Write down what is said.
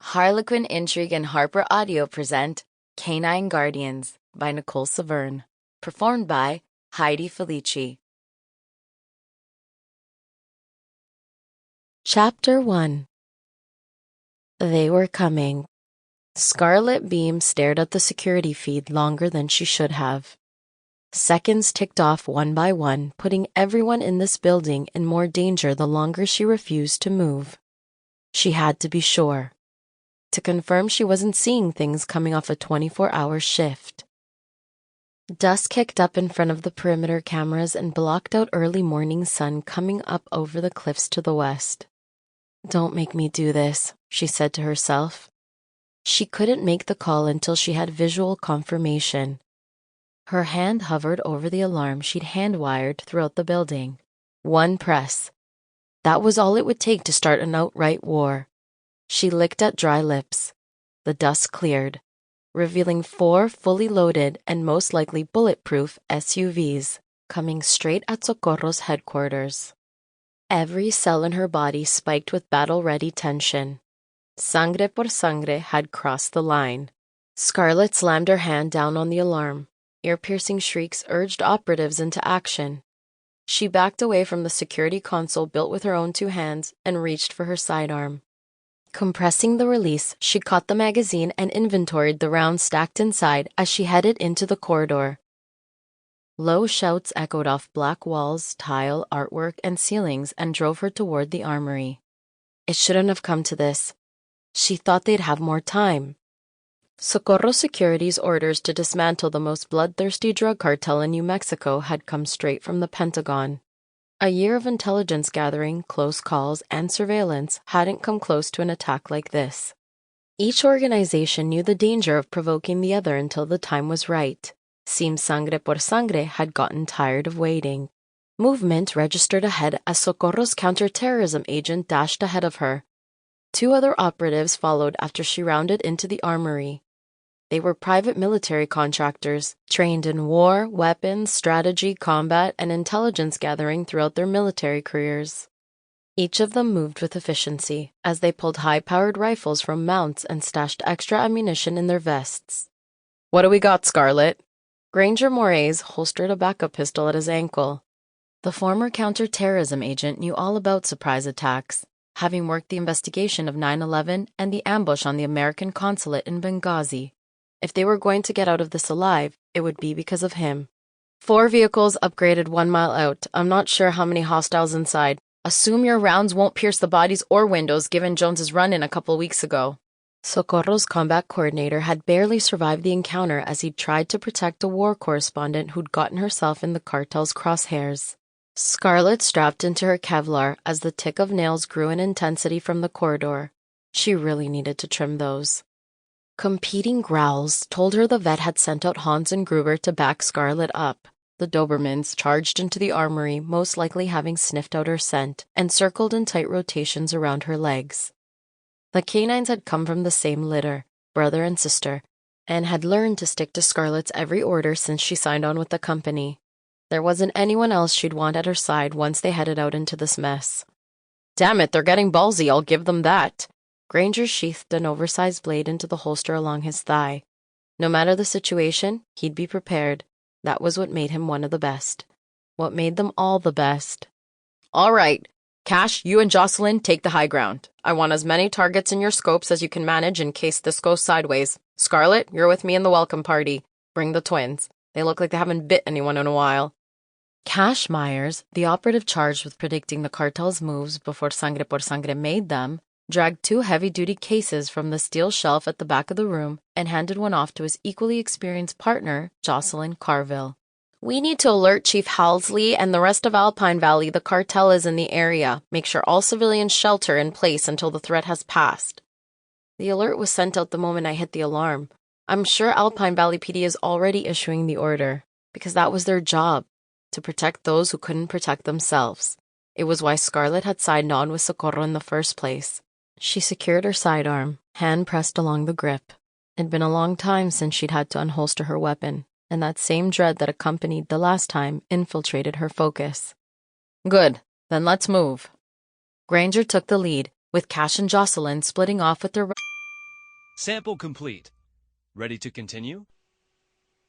Harlequin Intrigue and HarperAudio present K-9 Guardians by Nichole Severn, performed by Heidi Filici. Chapter 1. They were coming. Scarlet Beam stared at the security feed longer than she should have. Seconds ticked off one by one, putting everyone in this building in more danger the longer she refused to move. She had to be sure. To confirm she wasn't seeing things coming off a 24-hour shift. Dust kicked up in front of the perimeter cameras and blocked out early morning sun coming up over the cliffs to the west. "Don't make me do this," she said to herself. She couldn't make the call until she had visual confirmation. Her hand hovered over the alarm she'd hand-wired throughout the building. One press. That was all it would take to start an outright war. She licked at dry lips. The dust cleared, revealing 4 fully loaded and most likely bulletproof SUVs coming straight at Socorro's headquarters. Every cell in her body spiked with battle-ready tension. Sangre por sangre had crossed the line. Scarlet slammed her hand down on the alarm. Ear-piercing shrieks urged operatives into action. She backed away from the security console built with her own 2 hands and reached for her sidearm. Compressing the release, she caught the magazine and inventoried the rounds stacked inside as she headed into the corridor. Low shouts echoed off black walls, tile, artwork, and ceilings and drove her toward the armory. It shouldn't have come to this. She thought they'd have more time. Socorro Security's orders to dismantle the most bloodthirsty drug cartel in New Mexico had come straight from the Pentagon. A year of intelligence gathering, close calls, and surveillance hadn't come close to an attack like this. Each organization knew the danger of provoking the other until the time was right. Seemed Sangre por Sangre had gotten tired of waiting. Movement registered ahead as Socorro's counterterrorism agent dashed ahead of her. 2 other operatives followed after she rounded into the armory. They were private military contractors, trained in war, weapons, strategy, combat, and intelligence gathering throughout their military careers. Each of them moved with efficiency, as they pulled high-powered rifles from mounts and stashed extra ammunition in their vests. "What do we got, Scarlet?" Granger Moraes holstered a backup pistol at his ankle. The former counterterrorism agent knew all about surprise attacks, having worked the investigation of 9/11 and the ambush on the American consulate in Benghazi. If they were going to get out of this alive, it would be because of him. 4 vehicles upgraded 1 mile out. I'm not sure how many hostiles inside. Assume your rounds won't pierce the bodies or windows given Jones's run-in a couple weeks ago. Socorro's combat coordinator had barely survived the encounter as he tried to protect a war correspondent who'd gotten herself in the cartel's crosshairs. Scarlet strapped into her Kevlar as the tick of nails grew in intensity from the corridor. She really needed to trim those. Competing growls told her the vet had sent out Hans and Gruber to back Scarlet up. The Dobermans charged into the armory, most likely having sniffed out her scent, and circled in tight rotations around her legs. The K-9s had come from the same litter, brother and sister, and had learned to stick to Scarlet's every order since she signed on with the company. There wasn't anyone else she'd want at her side once they headed out into this mess. "Damn it, they're getting ballsy, I'll give them that." Granger sheathed an oversized blade into the holster along his thigh. No matter the situation, he'd be prepared. That was what made him one of the best. What made them all the best. "All right. Cash, you and Jocelyn take the high ground. I want as many targets in your scopes as you can manage in case this goes sideways. Scarlet, you're with me in the welcome party. Bring the twins. They look like they haven't bit anyone in a while." Cash Myers, the operative charged with predicting the cartel's moves before Sangre por Sangre made them, dragged 2 heavy-duty cases from the steel shelf at the back of the room and handed one off to his equally experienced partner, Jocelyn Carville. "We need to alert Chief Halsley and the rest of Alpine Valley the cartel is in the area. Make sure all civilians shelter in place until the threat has passed." The alert was sent out the moment I hit the alarm. I'm sure Alpine Valley PD is already issuing the order, because that was their job, to protect those who couldn't protect themselves. It was why Scarlet had signed on with Socorro in the first place. She secured her sidearm, hand pressed along the grip. It'd been a long time since she'd had to unholster her weapon, and that same dread that accompanied the last time infiltrated her focus. "Good, then let's move." Granger took the lead, with Cash and Jocelyn splitting off with their Sample complete. Ready to continue?